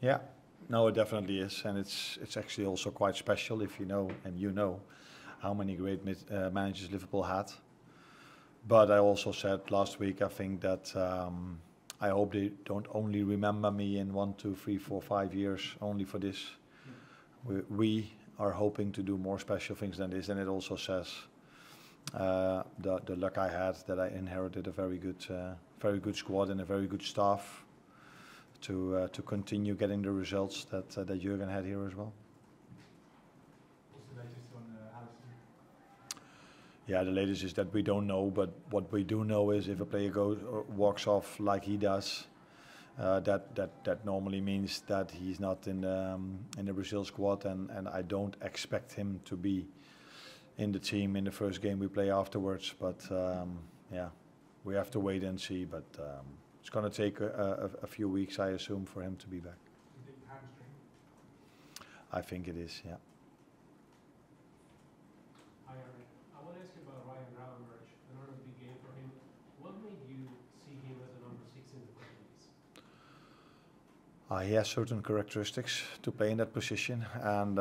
Yeah, no, it definitely is, and it's actually also quite special if you know, and you know, how many great managers Liverpool had. But I also said last week, I think that I hope they don't only remember me in 1, 2, 3, 4, 5 years only for this. We are hoping to do more special things than this, and it also says the luck I had that I inherited a very good squad and a very good staff to continue getting the results that Jurgen had here as well. What's the latest on Alisson? Yeah, the latest is that we don't know, but what we do know is if a player walks off like he does, that normally means that he's not in the Brazil squad, and I don't expect him to be in the team in the first game we play afterwards. But yeah, we have to wait and see. But it's going to take a few weeks, I assume, for him to be back. Do you think hamstring? I think it is, yeah. Hi, Arne. I want to ask you about Ryan Gravenberch. Another big game for him. What made you see him as a number 6 in the Premier League? He has certain characteristics to play in that position, and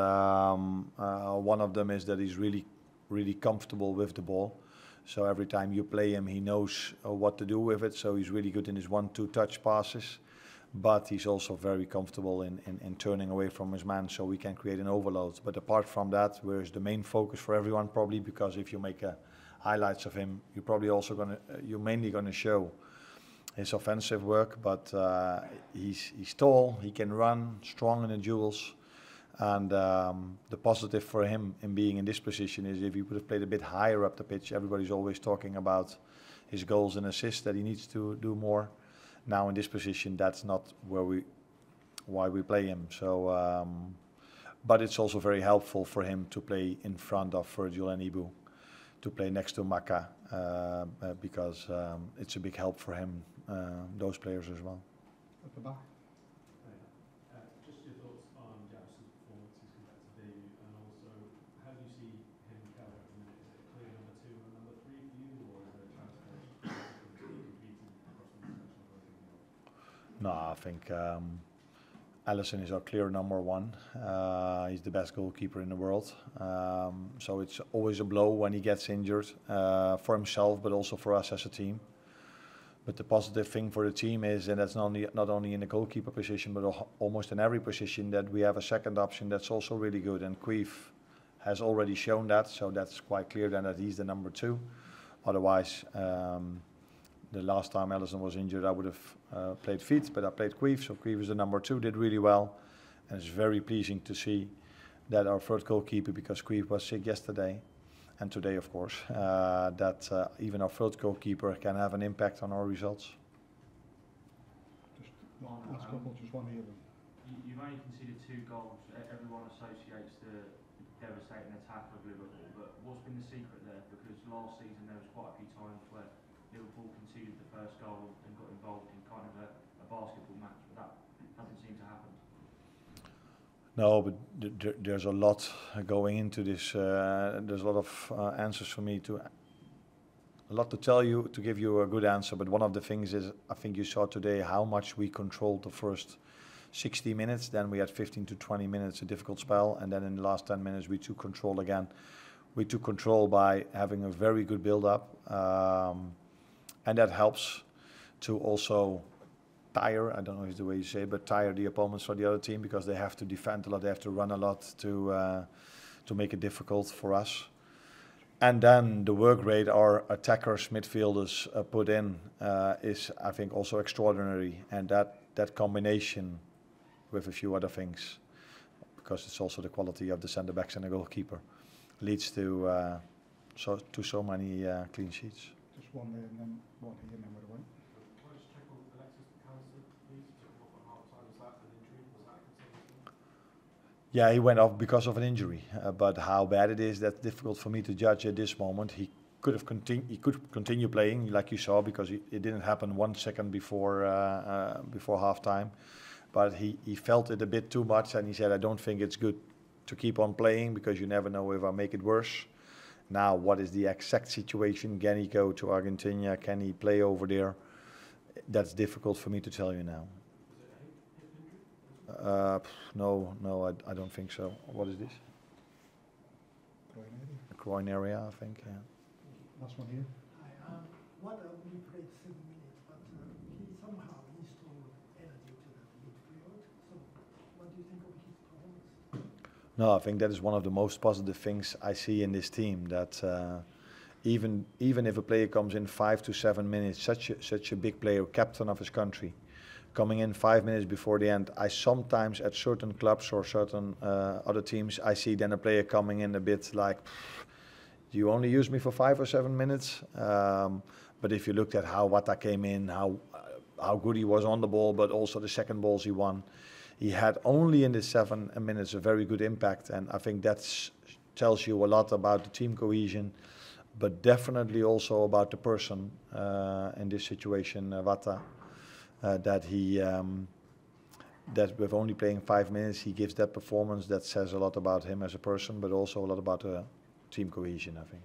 one of them is that he's really comfortable with the ball. So every time you play him, he knows what to do with it. So he's really good in his 1-2 touch passes, but he's also very comfortable in turning away from his man, so we can create an overload. But apart from that, where's the main focus for everyone probably, because if you make highlights of him, you're mainly gonna show his offensive work. But he's tall, he can run, strong in the duels. And the positive for him in being in this position is if he would have played a bit higher up the pitch, everybody's always talking about his goals and assists, that he needs to do more. Now in this position, that's not why we play him. So, but it's also very helpful for him to play in front of Virgil and Ibu, to play next to Maka, because it's a big help for him, those players as well. At the back. Just your thoughts on Jackson's performances compared to debut, and also how do you see him going at the minute? Is it a clear number 2 and number 3 for you, or is there a chance for him to compete across the international? No, I think Alisson is our clear number 1. He's the best goalkeeper in the world. So it's always a blow when he gets injured, for himself, but also for us as a team. But the positive thing for the team is, and that's not only in the goalkeeper position, but almost in every position, that we have a second option that's also really good. And Queef has already shown that, so that's quite clear then that he's the number 2. Otherwise, the last time Alisson was injured, I would have played Feet, but I played Queef. So Queef is the number 2, did really well. And it's very pleasing to see that our third goalkeeper, because Queef was sick yesterday, and today, of course, that even our third goalkeeper can have an impact on our results. Just last couple, just one here. You've only conceded 2 goals. Everyone associates the devastating attack of Liverpool, but what's been the secret there? Because last season there was quite a few times where Liverpool conceded the first goal and got involved in kind of a basketball match, but that hasn't seemed to happen. No, but there's a lot going into this. There's a lot of answers for me a lot to tell you, to give you a good answer. But one of the things is, I think you saw today how much we controlled the first 60 minutes. Then we had 15 to 20 minutes, a difficult spell. And then in the last 10 minutes, we took control again. We took control by having a very good build-up. And that helps to also tire, I don't know if it's the way you say it, but tire the opponents for the other team, because they have to defend a lot, they have to run a lot to make it difficult for us. And then the work rate our attackers, midfielders put in is, I think, also extraordinary. And that combination with a few other things, because it's also the quality of the centre-backs and the goalkeeper, leads to so many clean sheets. Just one there and then one here and then we're away. Can I just check on Alexis McAllister, please? He took off at half-time. Was that an injury? Was that a concern? Yeah, he went off because of an injury, but how bad it is, that's difficult for me to judge at this moment. He could continue playing, like you saw, because it didn't happen 1 second before half-time. But he felt it a bit too much, and he said, I don't think it's good to keep on playing, because you never know if I make it worse. Now, what is the exact situation? Can he go to Argentina? Can he play over there? That's difficult for me to tell you now. Was it a hip injury? No, I don't think so. What is this? The groin area, I think. Yeah. Last one here. Hi, what we played 7 minutes, but he somehow installed energy to that midfield. So, what do you think of his performance? No, I think that is one of the most positive things I see in this team. That even if a player comes in 5 to 7 minutes, such a big player, captain of his country, coming in 5 minutes before the end, I sometimes at certain clubs or certain other teams, I see then a player coming in a bit like, do you only use me for 5 or 7 minutes? But if you looked at how Wata came in, how good he was on the ball, but also the second balls he won, he had only in the 7 minutes a very good impact, and I think that tells you a lot about the team cohesion, but definitely also about the person in this situation, Wata, that he that with only playing 5 minutes he gives that performance that says a lot about him as a person, but also a lot about the team cohesion, I think.